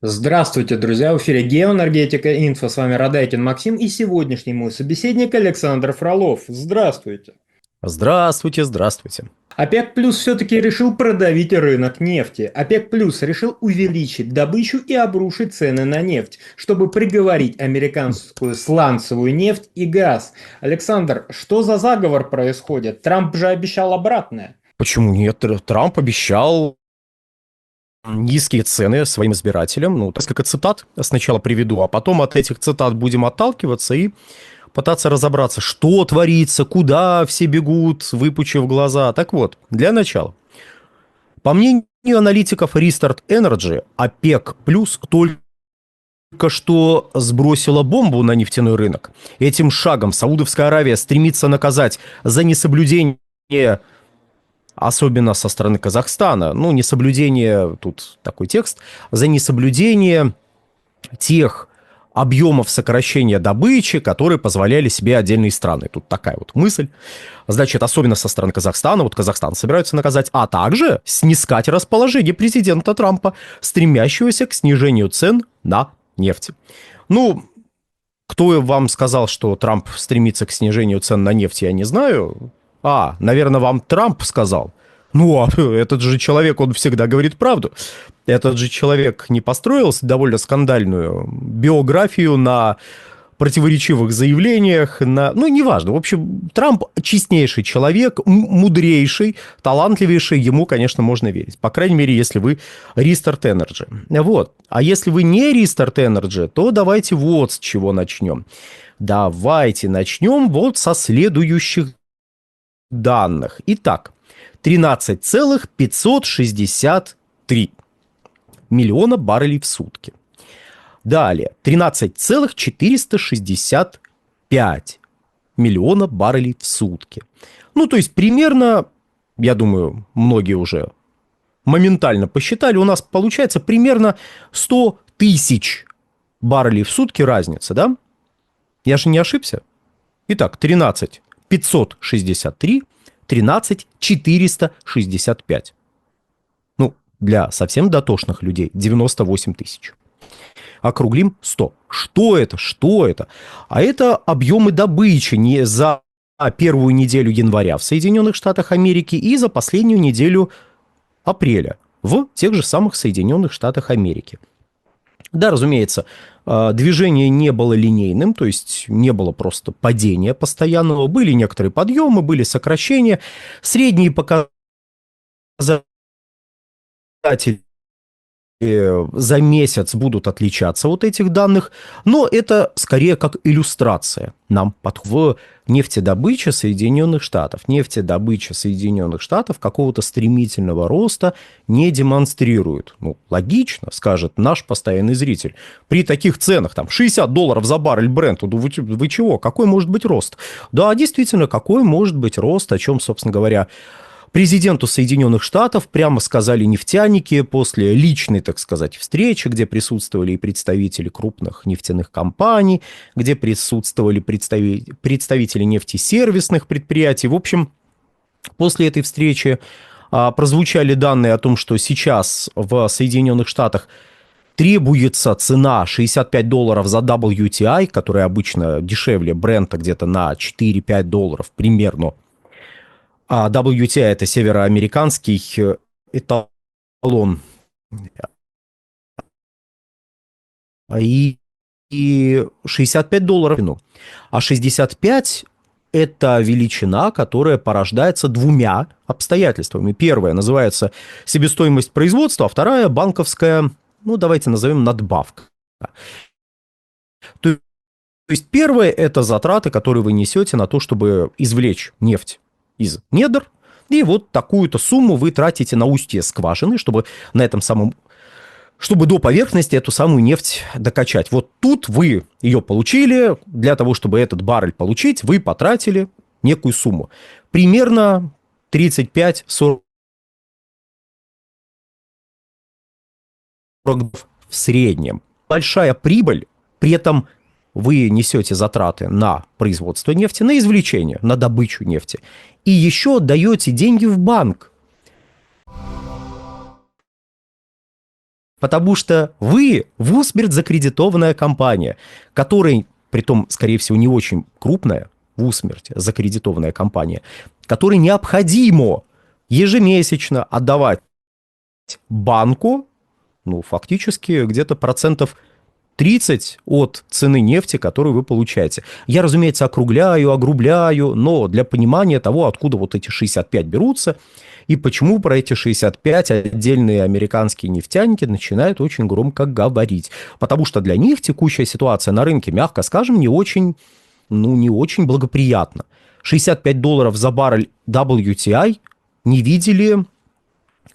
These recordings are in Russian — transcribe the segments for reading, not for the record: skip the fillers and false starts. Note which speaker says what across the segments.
Speaker 1: Здравствуйте, друзья! В эфире Геоэнергетика Инфо. С вами Радайкин Максим и сегодняшний мой собеседник Александр Фролов. Здравствуйте!
Speaker 2: Здравствуйте, здравствуйте.
Speaker 1: ОПЕК Плюс все-таки решил продавить рынок нефти. ОПЕК Плюс решил увеличить добычу и обрушить цены на нефть, чтобы приговорить американскую сланцевую нефть и газ. Александр, что за заговор происходит? Трамп же обещал обратное.
Speaker 2: Почему нет? Трамп обещал низкие цены своим избирателям. Ну, несколько цитат сначала приведу, а потом от этих цитат будем отталкиваться и пытаться разобраться, что творится, куда все бегут, выпучив глаза. Так вот, для начала. По мнению аналитиков Restart Energy, ОПЕК плюс только что сбросила бомбу на нефтяной рынок. Этим шагом Саудовская Аравия стремится наказать за несоблюдение, особенно со стороны Казахстана, ну, несоблюдение, тут такой текст, за несоблюдение тех объемов сокращения добычи, которые позволяли себе отдельные страны. Тут такая вот мысль. Значит, особенно со стороны Казахстана, вот Казахстан собираются наказать, а также снискать расположение президента Трампа, стремящегося к снижению цен на нефть. Ну, кто вам сказал, что Трамп стремится к снижению цен на нефть, я не знаю. Наверное, вам Трамп сказал. Ну, а этот же человек, он всегда говорит правду. Этот же человек не построил довольно скандальную биографию на противоречивых заявлениях, ну, неважно. В общем, Трамп честнейший человек, мудрейший, талантливейший, ему, конечно, можно верить. По крайней мере, если вы Restart Energy. Вот. А если вы не Restart Energy, то давайте вот с чего начнем. Давайте начнем вот со следующих данных. Итак, 13,563 миллиона баррелей в сутки. Далее, 13,465 миллиона баррелей в сутки. Ну, то есть, примерно, я думаю, многие уже моментально посчитали, у нас получается примерно 100 тысяч баррелей в сутки разница, да? Я же не ошибся? Итак, 13,563, 13,465. Ну, для совсем дотошных людей 98 тысяч. Округлим 100. Что это? Что это? А это объемы добычи не за первую неделю января в Соединенных Штатах Америки и за последнюю неделю апреля в тех же самых Соединенных Штатах Америки. Да, разумеется, движение не было линейным, то есть не было просто падения постоянного. Были некоторые подъемы, были сокращения. Средние показатели за месяц будут отличаться от этих данных, но это скорее как иллюстрация нам в нефтедобыче Соединенных Штатов. Нефтедобыча Соединенных Штатов какого-то стремительного роста не демонстрирует. Ну, логично, скажет наш постоянный зритель. При таких ценах, там, $60 за баррель Брента, ну вы чего, какой может быть рост? Да, действительно, какой может быть рост, о чем, собственно говоря, президенту Соединенных Штатов прямо сказали нефтяники после личной, так сказать, встречи, где присутствовали и представители крупных нефтяных компаний, где присутствовали представители нефтесервисных предприятий. В общем, после этой встречи прозвучали данные о том, что сейчас в Соединенных Штатах требуется цена $65 за WTI, которая обычно дешевле Брента где-то на $4-5 примерно. А WTI – это североамериканский эталон. И $65. Ну, а 65 – это величина, которая порождается двумя обстоятельствами. Первое называется себестоимость производства, а вторая – банковская, ну, давайте назовем надбавка. То есть первое – это затраты, которые вы несете на то, чтобы извлечь нефть из недр, и вот такую-то сумму вы тратите на устье скважины, чтобы на этом самом, чтобы до поверхности эту самую нефть докачать. Вот тут вы ее получили, для того, чтобы этот баррель получить, вы потратили некую сумму. Примерно 35-40 в среднем. Большая прибыль, при этом вы несете затраты на производство нефти, на извлечение, на добычу нефти. И еще отдаете деньги в банк. Потому что вы в усмерть закредитованная компания, которая, притом, скорее всего, не очень крупная, в усмерть закредитованная компания, которой необходимо ежемесячно отдавать банку, ну, фактически где-то процентов 30 от цены нефти, которую вы получаете. Я, разумеется, округляю, огрубляю, но для понимания того, откуда вот эти 65 берутся, и почему про эти 65 отдельные американские нефтяники начинают очень громко говорить. Потому что для них текущая ситуация на рынке, мягко скажем, не очень благоприятна. $65 за баррель WTI не видели,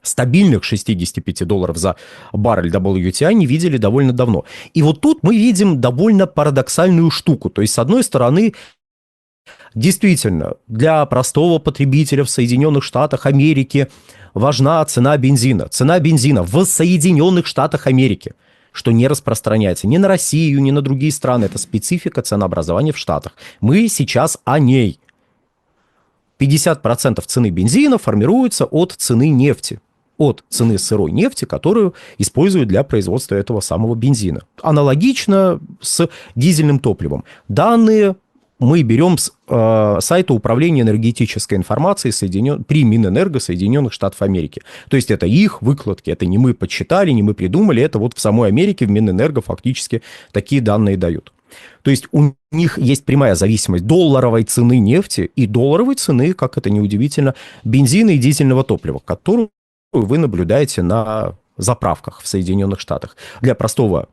Speaker 2: стабильных $65 за баррель WTI не видели довольно давно. И вот тут мы видим довольно парадоксальную штуку. То есть, с одной стороны, действительно, для простого потребителя в Соединенных Штатах Америки важна цена бензина. Цена бензина в Соединенных Штатах Америки, что не распространяется ни на Россию, ни на другие страны. Это специфика ценообразования в Штатах. Мы сейчас о ней. 50% цены бензина формируется от цены нефти. От цены сырой нефти, которую используют для производства этого самого бензина. Аналогично с дизельным топливом. Данные мы берем с сайта Управления энергетической информацией при Минэнерго Соединенных Штатов Америки. То есть это их выкладки, это не мы подсчитали, не мы придумали, это вот в самой Америке, в Минэнерго фактически такие данные дают. То есть у них есть прямая зависимость долларовой цены нефти и долларовой цены, как это ни удивительно, бензина и дизельного топлива, которую вы наблюдаете на заправках в Соединенных Штатах. Для простого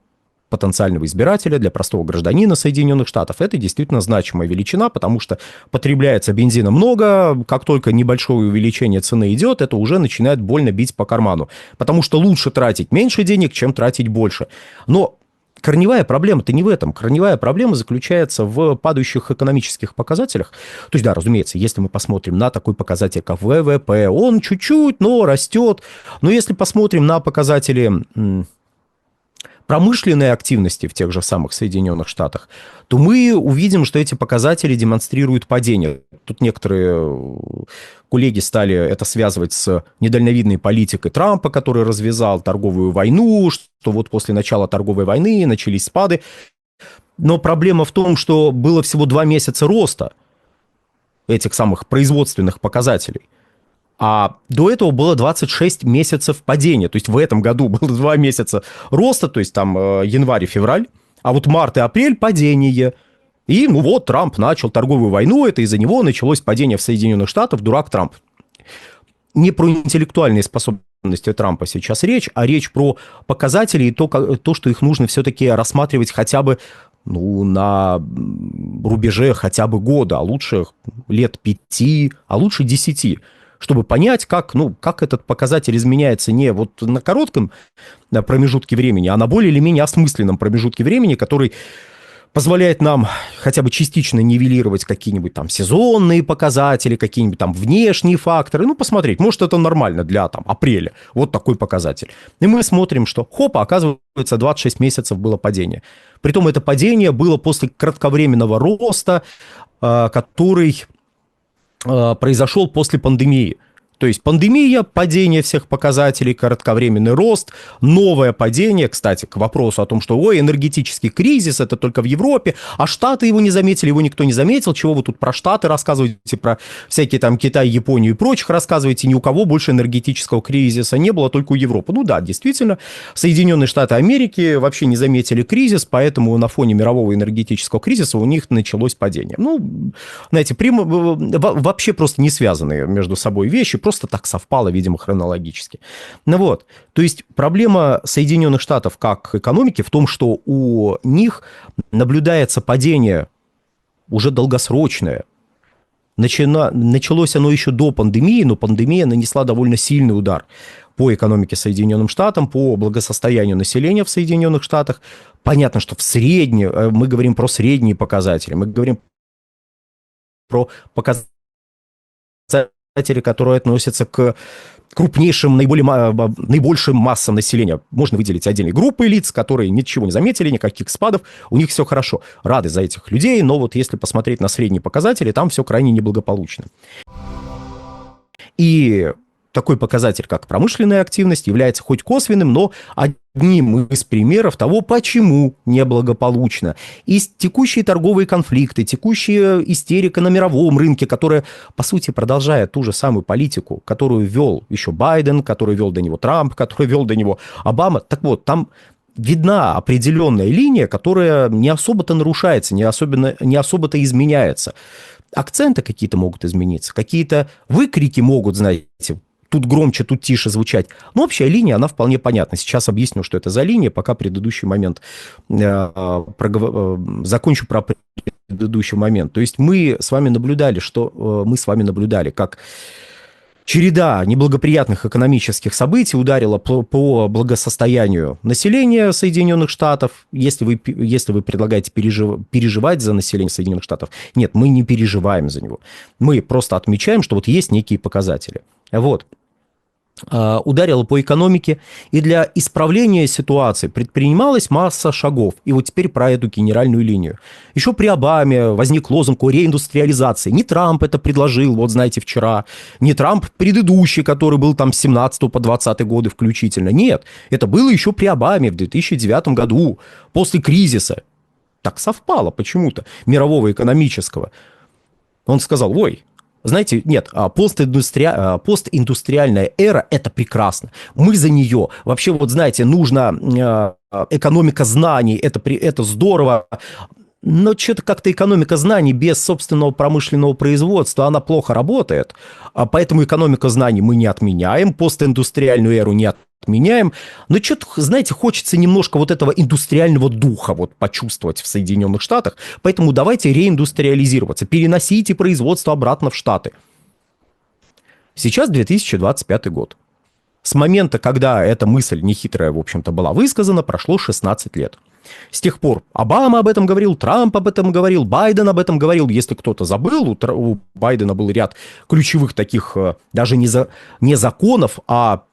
Speaker 2: потенциального избирателя, для простого гражданина Соединенных Штатов это действительно значимая величина, потому что потребляется бензина много, как только небольшое увеличение цены идет, это уже начинает больно бить по карману, потому что лучше тратить меньше денег, чем тратить больше. Но корневая проблема-то не в этом. Корневая проблема заключается в падающих экономических показателях. То есть, да, разумеется, если мы посмотрим на такой показатель, как ВВП, он чуть-чуть, но растет. Но если посмотрим на показатели промышленной активности в тех же самых Соединенных Штатах, то мы увидим, что эти показатели демонстрируют падение. Тут некоторые коллеги стали это связывать с недальновидной политикой Трампа, который развязал торговую войну, что вот после начала торговой войны начались спады. Но проблема в том, что было всего 2 месяца роста этих самых производственных показателей. А до этого было 26 месяцев падения. То есть в этом году было 2 месяца роста, то есть там январь и февраль, а вот март и апрель падение. И ну вот Трамп начал торговую войну, это из-за него началось падение в Соединенных Штатах, дурак Трамп. Не про интеллектуальные способности Трампа сейчас речь, а речь про показатели и то, что их нужно все-таки рассматривать хотя бы на рубеже хотя бы года, а лучше лет 5, а лучше 10. Чтобы понять, как этот показатель изменяется не вот на коротком промежутке времени, а на более или менее осмысленном промежутке времени, который позволяет нам хотя бы частично нивелировать какие-нибудь там сезонные показатели, какие-нибудь там внешние факторы. Посмотреть, может, это нормально для апреля. Вот такой показатель. И мы смотрим, что, оказывается, 26 месяцев было падение. Притом это падение было после кратковременного роста, который произошел после пандемии. То есть пандемия, падение всех показателей, кратковременный рост, новое падение, кстати, к вопросу о том, что энергетический кризис, это только в Европе, а Штаты его не заметили, его никто не заметил, чего вы тут про Штаты рассказываете, про всякие там Китай, Японию и прочих рассказываете, ни у кого больше энергетического кризиса не было, только у Европы. Да, действительно, Соединенные Штаты Америки вообще не заметили кризис, поэтому на фоне мирового энергетического кризиса у них началось падение. Знаете, вообще просто не связанные между собой вещи, просто так совпало, видимо, хронологически. То есть проблема Соединенных Штатов как экономики в том, что у них наблюдается падение уже долгосрочное. Началось оно еще до пандемии, но пандемия нанесла довольно сильный удар по экономике Соединенным Штатам, по благосостоянию населения в Соединенных Штатах. Понятно, что мы говорим про средние показатели, мы говорим про показатели, которые относятся к крупнейшим, наибольшим массам населения. Можно выделить отдельные группы лиц, которые ничего не заметили, никаких спадов, у них все хорошо. Рады за этих людей, но вот если посмотреть на средние показатели, там все крайне неблагополучно. И такой показатель, как промышленная активность, является хоть косвенным, но одним из примеров того, почему неблагополучно. И текущие торговые конфликты, текущая истерика на мировом рынке, которая, по сути, продолжает ту же самую политику, которую вел еще Байден, которую вел до него Трамп, которую вел до него Обама. Так вот, там видна определенная линия, которая не особо-то нарушается, не особо-то изменяется. Акценты какие-то могут измениться, какие-то выкрики могут, знаете, тут громче, тут тише звучать. Но общая линия, она вполне понятна. Сейчас объясню, что это за линия, пока предыдущий момент закончу про предыдущий момент. То есть мы с вами наблюдали, как череда неблагоприятных экономических событий ударила по благосостоянию населения Соединенных Штатов. Если вы предлагаете переживать за население Соединенных Штатов, нет, мы не переживаем за него. Мы просто отмечаем, что вот есть некие показатели. Вот. Ударило по экономике, и для исправления ситуации предпринималась масса шагов. И вот теперь про эту генеральную линию. Еще при Обаме возник лозунг о реиндустриализации. Не Трамп это предложил, вот знаете, вчера. Не Трамп предыдущий, который был там с 17 по 20 годы включительно. Нет, это было еще при Обаме в 2009 году, после кризиса. Так совпало почему-то, мирового экономического. Он сказал, ой, знаете, нет, постиндустриальная эра – это прекрасно. Мы за нее. Вообще, вот знаете, нужна экономика знаний, это здорово. Но что-то как-то экономика знаний без собственного промышленного производства, она плохо работает. Поэтому экономика знаний мы не отменяем, постиндустриальную эру не отменяем. Но что-то, знаете, хочется немножко вот этого индустриального духа вот почувствовать в Соединенных Штатах. Поэтому давайте реиндустриализироваться, переносите производство обратно в Штаты. Сейчас 2025 год. С момента, когда эта мысль нехитрая, в общем-то, была высказана, прошло 16 лет. С тех пор Обама об этом говорил, Трамп об этом говорил, Байден об этом говорил. Если кто-то забыл, у Байдена был ряд ключевых таких, даже не законов, а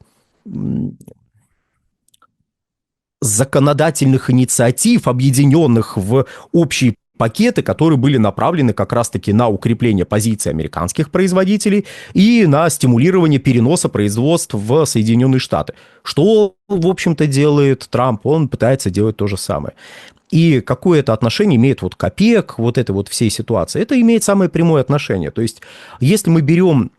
Speaker 2: законодательных инициатив, объединенных в общие пакеты, которые были направлены как раз-таки на укрепление позиций американских производителей и на стимулирование переноса производств в Соединенные Штаты. Что, в общем-то, делает Трамп? Он пытается делать то же самое. И какое это отношение имеет вот к ОПЕК, вот этой вот всей ситуации? Это имеет самое прямое отношение. То есть, если мы берем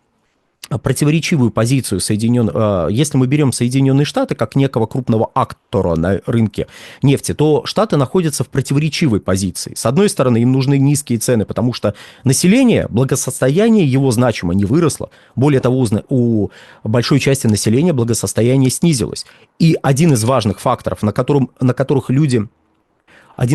Speaker 2: противоречивую позицию если мы берем Соединенные Штаты как некого крупного актора на рынке нефти, то Штаты находятся в противоречивой позиции. С одной стороны, им нужны низкие цены, потому что население, благосостояние его значимо не выросло. Более того, у большой части населения благосостояние снизилось. И один из важных факторов, один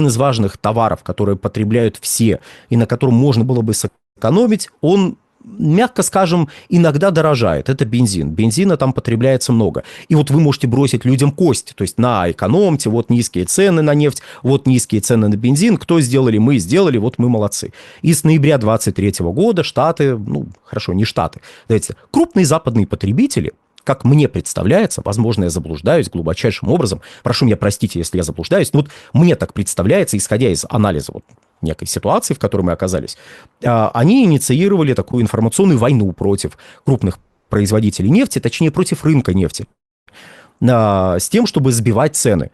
Speaker 2: из важных товаров, которые потребляют все, и на котором можно было бы сэкономить, он, мягко скажем, иногда дорожает. Это бензин. Бензина там потребляется много. И вот вы можете бросить людям кость. То есть экономьте, вот низкие цены на нефть, вот низкие цены на бензин. Кто сделали? Мы сделали, вот мы молодцы. И с ноября 2023 года Штаты, не Штаты, давайте, крупные западные потребители, как мне представляется, возможно, я заблуждаюсь глубочайшим образом, прошу меня простить, если я заблуждаюсь, но вот мне так представляется, исходя из анализа некой ситуации, в которой мы оказались, они инициировали такую информационную войну против крупных производителей нефти, точнее, против рынка нефти, с тем, чтобы сбивать цены.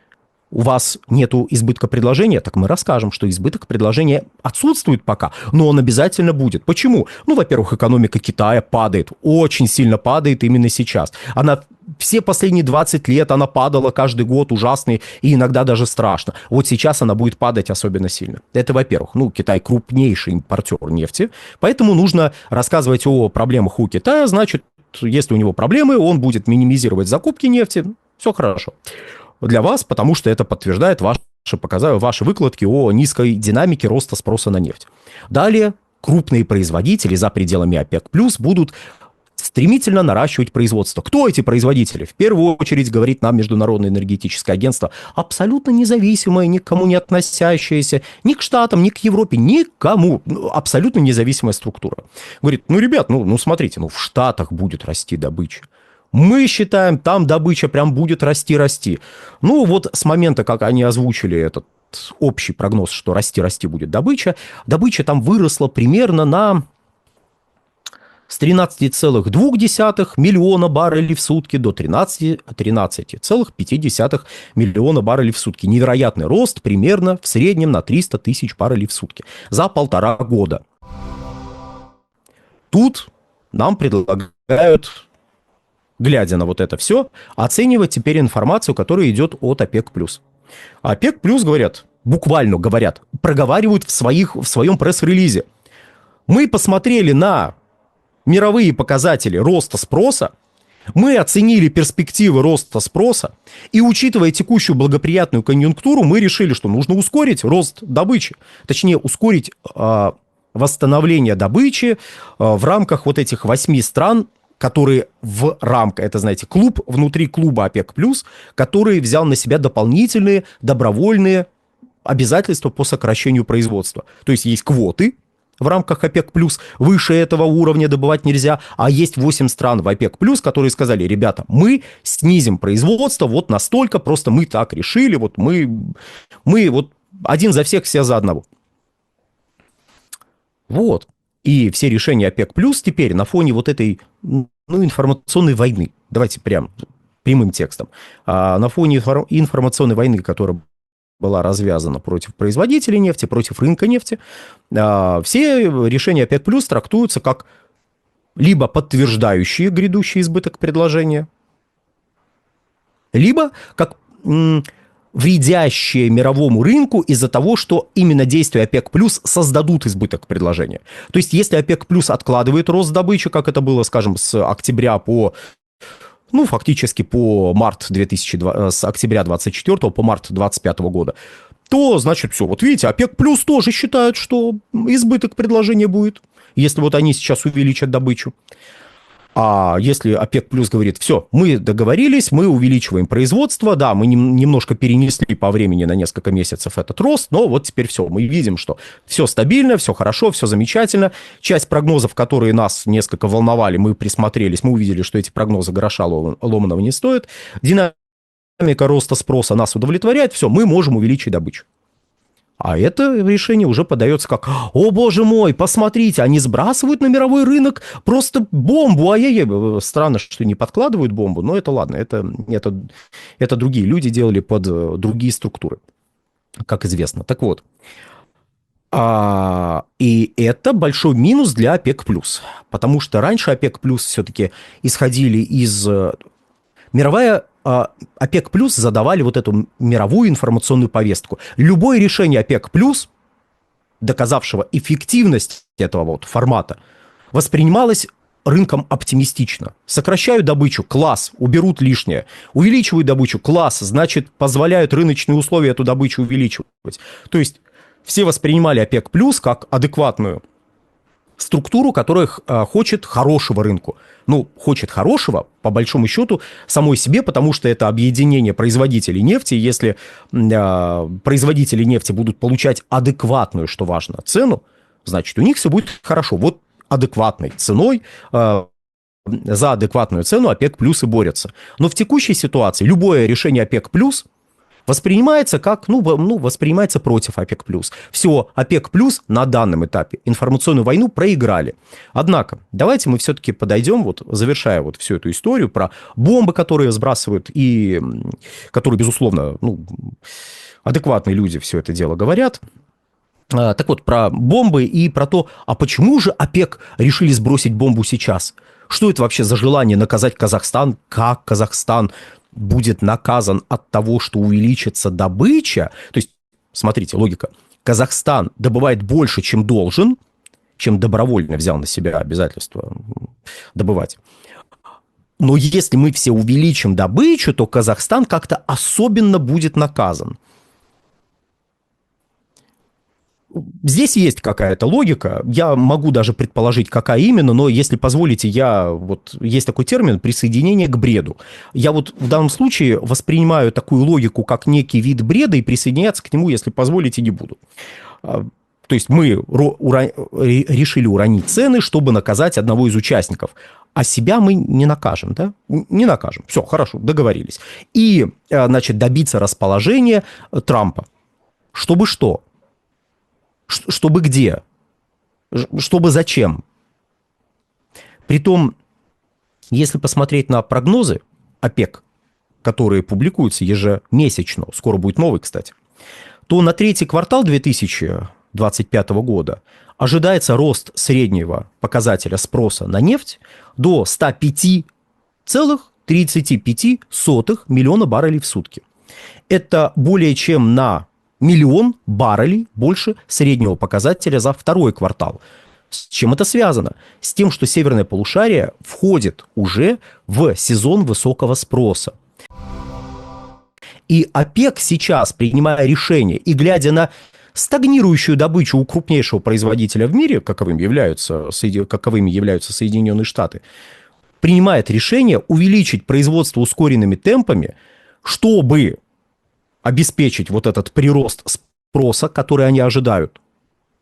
Speaker 2: У вас нету избытка предложения, так мы расскажем, что избыток предложения отсутствует пока, но он обязательно будет. Почему? Во-первых, экономика Китая падает, очень сильно падает именно сейчас. Она все последние 20 лет она падала каждый год ужасно и иногда даже страшно. Вот сейчас она будет падать особенно сильно. Это, во-первых, Китай крупнейший импортер нефти, поэтому нужно рассказывать о проблемах у Китая, значит, если у него проблемы, он будет минимизировать закупки нефти, все хорошо для вас, потому что это подтверждает ваши выкладки о низкой динамике роста спроса на нефть. Далее крупные производители за пределами ОПЕК+ будут стремительно наращивать производство. Кто эти производители? В первую очередь, говорит нам Международное энергетическое агентство, абсолютно независимое, никому не относящееся, ни к Штатам, ни к Европе, никому. Абсолютно независимая структура. Говорит, ребят, смотрите, в Штатах будет расти добыча. Мы считаем, там добыча прям будет расти. Вот с момента, как они озвучили этот общий прогноз, что расти будет добыча там выросла примерно на с 13,2 миллиона баррелей в сутки до 13,5 миллиона баррелей в сутки. Невероятный рост примерно в среднем на 300 тысяч баррелей в сутки за 1,5 года. Тут нам предлагают, глядя на вот это все, оценивать теперь информацию, которая идет от ОПЕК+. ОПЕК+, говорят, буквально говорят, проговаривают в своем пресс-релизе. Мы посмотрели на мировые показатели роста спроса, мы оценили перспективы роста спроса, и, учитывая текущую благоприятную конъюнктуру, мы решили, что нужно ускорить рост добычи. Точнее, ускорить восстановление добычи в рамках вот этих 8 стран, которые в рамках, это, знаете, клуб, внутри клуба ОПЕК+, который взял на себя дополнительные добровольные обязательства по сокращению производства. То есть есть квоты в рамках ОПЕК+, выше этого уровня добывать нельзя, а есть 8 стран в ОПЕК+, которые сказали: ребята, мы снизим производство вот настолько, просто мы так решили, вот мы вот один за всех, все за одного. Вот. И все решения ОПЕК+ теперь на фоне вот этой информационной войны, давайте прям прямым текстом, на фоне информационной войны, которая была развязана против производителей нефти, против рынка нефти, все решения ОПЕК+ трактуются как либо подтверждающие грядущий избыток предложения, либо как вредящие мировому рынку из-за того, что именно действия ОПЕК+ создадут избыток предложения. То есть если ОПЕК+ откладывает рост добычи, как это было, скажем, с октября по... фактически по март с октября 24 по март 25 года, то, значит, все. Вот видите, ОПЕК+ тоже считают, что избыток предложения будет, если вот они сейчас увеличат добычу. А если ОПЕК+ говорит: все, мы договорились, мы увеличиваем производство, да, мы немножко перенесли по времени на несколько месяцев этот рост, но вот теперь все, мы видим, что все стабильно, все хорошо, все замечательно. Часть прогнозов, которые нас несколько волновали, мы присмотрелись, мы увидели, что эти прогнозы гроша ломаного не стоят. Динамика роста спроса нас удовлетворяет, все, мы можем увеличить добычу. А это решение уже подается как: о боже мой, посмотрите, они сбрасывают на мировой рынок просто бомбу, ай-яй-яй. Странно, что не подкладывают бомбу, но это ладно, это другие люди делали под другие структуры, как известно. Так вот, и это большой минус для ОПЕК+, потому что раньше ОПЕК+ все-таки исходили из... ОПЕК+, задавали вот эту мировую информационную повестку. Любое решение ОПЕК+, доказавшего эффективность этого вот формата, воспринималось рынком оптимистично. Сокращают добычу, класс, уберут лишнее. Увеличивают добычу, класс, значит, позволяют рыночные условия эту добычу увеличивать. То есть все воспринимали ОПЕК+ как адекватную структуру, которая хочет хорошего рынку. Хочет хорошего, по большому счету, самой себе, потому что это объединение производителей нефти. Если производители нефти будут получать адекватную, что важно, цену, значит, у них все будет хорошо. Вот адекватной ценой, за адекватную цену ОПЕК+ и борются. Но в текущей ситуации любое решение ОПЕК+ воспринимается как, воспринимается против ОПЕК+. Все, ОПЕК+ на данном этапе информационную войну проиграли. Однако, давайте мы все-таки подойдем, вот, завершая вот всю эту историю про бомбы, которые сбрасывают, и которые, безусловно, адекватные люди все это дело говорят. Так вот, про бомбы и про то, а почему же ОПЕК решили сбросить бомбу сейчас? Что это вообще за желание наказать Казахстан? Как Казахстан будет наказан от того, что увеличится добыча? То есть, смотрите, логика. Казахстан добывает больше, чем должен, чем добровольно взял на себя обязательство добывать. Но если мы все увеличим добычу, то Казахстан как-то особенно будет наказан. Здесь есть какая-то логика, я могу даже предположить, какая именно, но если позволите, есть такой термин «присоединение к бреду». Я вот в данном случае воспринимаю такую логику, как некий вид бреда, и присоединяться к нему, если позволите, не буду. То есть мы решили уронить цены, чтобы наказать одного из участников, а себя мы не накажем, да? Не накажем. Все, хорошо, договорились. И, значит, добиться расположения Трампа. Чтобы что? Чтобы где? Чтобы зачем? Притом, если посмотреть на прогнозы ОПЕК, которые публикуются ежемесячно, скоро будет новый, кстати, то на третий квартал 2025 года ожидается рост среднего показателя спроса на нефть до 105,35 миллиона баррелей в сутки. Это более чем на миллион баррелей больше среднего показателя за второй квартал. С чем это связано? С тем, что северное полушарие входит уже в сезон высокого спроса. И ОПЕК сейчас, принимая решение и глядя на стагнирующую добычу у крупнейшего производителя в мире, каковыми являются Соединенные Штаты, принимает решение увеличить производство ускоренными темпами, чтобы обеспечить вот этот прирост спроса, который они ожидают.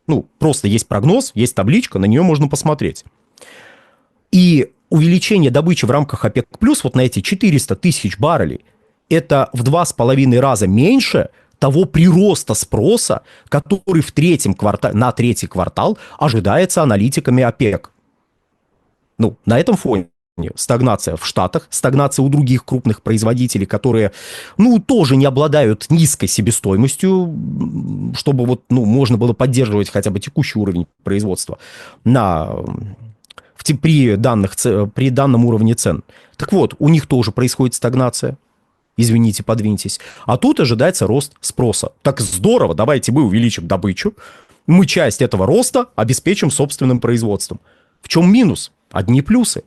Speaker 2: Ну, просто есть прогноз, есть табличка, на нее можно посмотреть. И увеличение добычи в рамках ОПЕК+, вот на эти 400 тысяч баррелей, это в 2,5 раза меньше того прироста спроса, который на третий квартал ожидается аналитиками ОПЕК. Ну, на этом фоне стагнация в Штатах, стагнация у других крупных производителей, которые, тоже не обладают низкой себестоимостью, чтобы можно было поддерживать хотя бы текущий уровень производства при данном уровне цен. Так вот, у них тоже происходит стагнация. Извините, подвиньтесь. А тут ожидается рост спроса. Так здорово, давайте мы увеличим добычу, мы часть этого роста обеспечим собственным производством. В чем минус? Одни плюсы.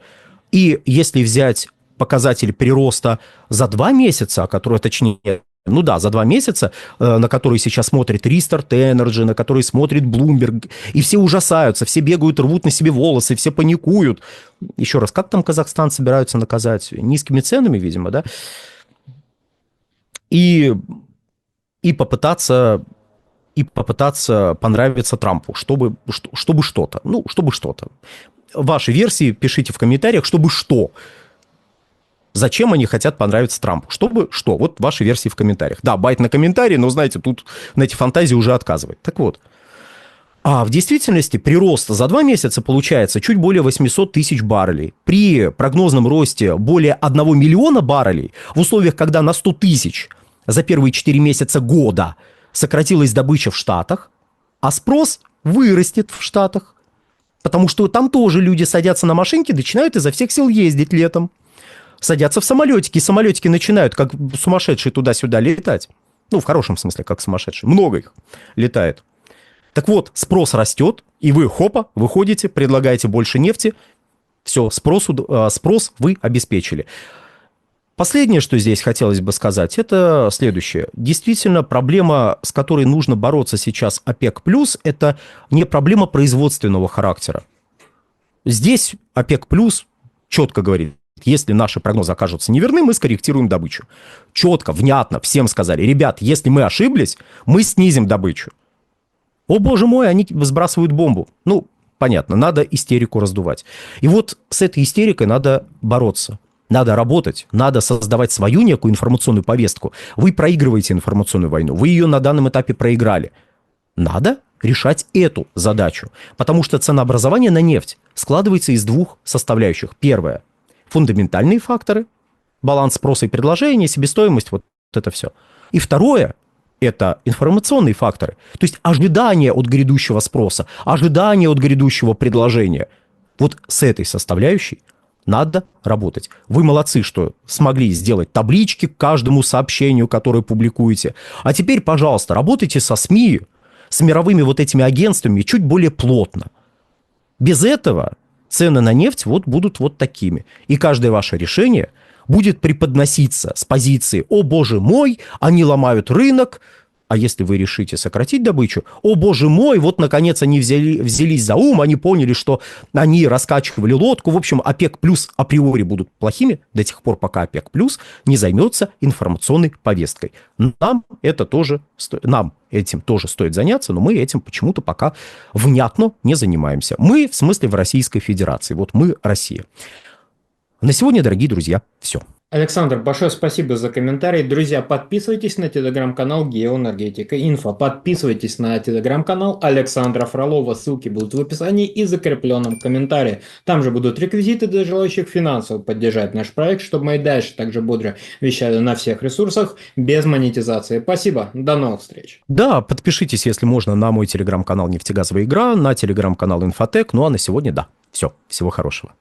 Speaker 2: И если взять показатель прироста за 2 месяца, за 2 месяца, на которые сейчас смотрит Restart Energy, на которые смотрит Bloomberg, и все ужасаются, все бегают, рвут на себе волосы, все паникуют. Еще раз, как там Казахстан собираются наказать? Низкими ценами, видимо, да? И попытаться понравиться Трампу, чтобы что-то. Чтобы что-то. Ваши версии пишите в комментариях, чтобы что. Зачем они хотят понравиться Трампу? Чтобы что? Вот ваши версии в комментариях. Да, байт на комментарии, но, знаете, тут на эти фантазии уже отказывает. Так вот. А в действительности прирост за 2 месяца получается чуть более 800 тысяч баррелей. При прогнозном росте более 1 миллиона баррелей, в условиях, когда на 100 тысяч за первые 4 месяца года сократилась добыча в Штатах, а спрос вырастет в Штатах. Потому что там тоже люди садятся на машинки, начинают изо всех сил ездить летом. Садятся в самолетики, и самолетики начинают как сумасшедшие туда-сюда летать. В хорошем смысле, как сумасшедшие. Много их летает. Так вот, спрос растет, и вы, выходите, предлагаете больше нефти. Все, спрос вы обеспечили. Последнее, что здесь хотелось бы сказать, это следующее. Действительно, проблема, с которой нужно бороться сейчас ОПЕК+, это не проблема производственного характера. Здесь ОПЕК+, четко говорит, если наши прогнозы окажутся неверны, мы скорректируем добычу. Четко, внятно всем сказали, ребят, если мы ошиблись, мы снизим добычу. О, боже мой, они сбрасывают бомбу. Понятно, надо истерику раздувать. И вот с этой истерикой надо бороться. Надо работать, надо создавать свою некую информационную повестку. Вы проигрываете информационную войну, вы ее на данном этапе проиграли. Надо решать эту задачу, потому что ценообразование на нефть складывается из 2 составляющих. Первое – фундаментальные факторы, баланс спроса и предложения, себестоимость, вот это все. И второе – это информационные факторы, то есть ожидание от грядущего спроса, ожидание от грядущего предложения. Вот с этой составляющей надо работать. Вы молодцы, что смогли сделать таблички к каждому сообщению, которое публикуете. А теперь, пожалуйста, работайте со СМИ, с мировыми вот этими агентствами чуть более плотно. Без этого цены на нефть будут вот такими. И каждое ваше решение будет преподноситься с позиции «О, боже мой, они ломают рынок». А если вы решите сократить добычу, о боже мой, вот наконец они взялись за ум, они поняли, что они раскачивали лодку. В общем, ОПЕК плюс априори будут плохими до тех пор, пока ОПЕК плюс не займется информационной повесткой. Нам этим тоже стоит заняться, но мы этим почему-то пока внятно не занимаемся. Мы, в смысле, в Российской Федерации. Вот мы Россия. На сегодня, дорогие друзья, все.
Speaker 1: Александр, большое спасибо за комментарий. Друзья, подписывайтесь на телеграм-канал Геоэнергетика Инфо. Подписывайтесь на телеграм-канал Александра Фролова. Ссылки будут в описании и закрепленном комментарии. Там же будут реквизиты для желающих финансово поддержать наш проект, чтобы мы и дальше также бодро вещали на всех ресурсах без монетизации. Спасибо. До новых встреч.
Speaker 2: Да, подпишитесь, если можно, на мой телеграм-канал «Нефтегазовая игра», на телеграм-канал «Инфотек». Ну а на сегодня да. Все, всего хорошего.